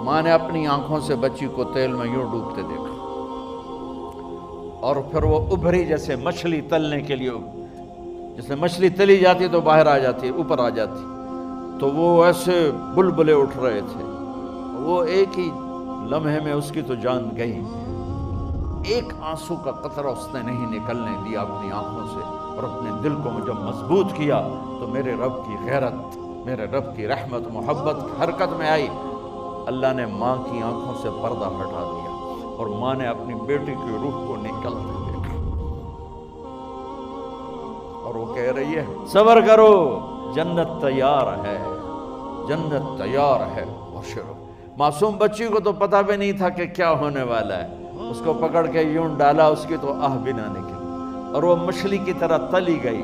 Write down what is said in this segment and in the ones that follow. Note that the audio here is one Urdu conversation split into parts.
ماں نے اپنی آنکھوں سے بچی کو تیل میں یوں ڈوبتے دیکھا، اور پھر وہ ابھری جیسے مچھلی تلنے کے لیے، جیسے مچھلی تلی جاتی تو باہر آ جاتی، اوپر آ جاتی، تو وہ ایسے بلبلے اٹھ رہے تھے، وہ ایک ہی لمحے میں اس کی تو جان گئی، ایک آنسو کا قطرہ اس نے نہیں نکلنے دیا اپنی آنکھوں سے، اور اپنے دل کو جب مضبوط کیا تو میرے رب کی غیرت، میرے رب کی رحمت محبت حرکت میں آئی۔ اللہ نے ماں کی آنکھوں سے پردہ ہٹا دیا، اور ماں نے اپنی بیٹی کی روح کو نکلتے دیکھا، اور وہ کہہ رہی ہے صبر کرو، جنت تیار ہے، جنت تیار ہے، بشرو۔ معصوم بچی کو تو پتہ بھی نہیں تھا کہ کیا ہونے والا ہے، اس کو پکڑ کے یوں ڈالا، اس کی تو آہ بھی نہ نکلی، اور وہ مچھلی کی طرح تلی گئی۔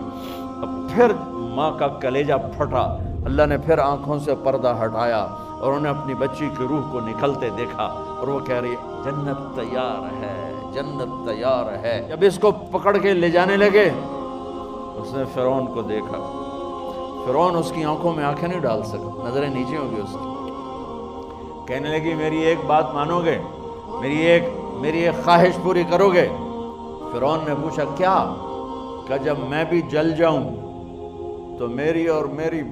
اب پھر ماں کا کلیجہ پھٹا، اللہ نے پھر آنکھوں سے پردہ ہٹایا، اور انہیں اپنی بچی کی روح کو نکلتے دیکھا، اور وہ کہہ رہی ہے جنت تیار ہے، جنت تیار ہے۔ جب اس کو پکڑ کے لے جانے لگے، اس نے فرعون کو دیکھا، فرعون اس کی آنکھوں میں آنکھیں نہیں ڈال سکا، نظریں نیچے ہوں گی اس کی۔ کہنے لگی میری ایک بات مانو گے، میری ایک خواہش پوری کرو گے؟ فرعون نے پوچھا کیا؟ کہ جب میں بھی جل جاؤں تو میری اور میری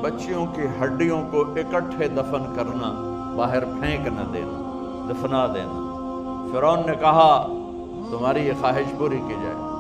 بچیوں کی ہڈیوں کو اکٹھے دفن کرنا، باہر پھینک نہ دینا، دفنا دینا۔ فرعون نے کہا تمہاری یہ خواہش پوری کی جائے۔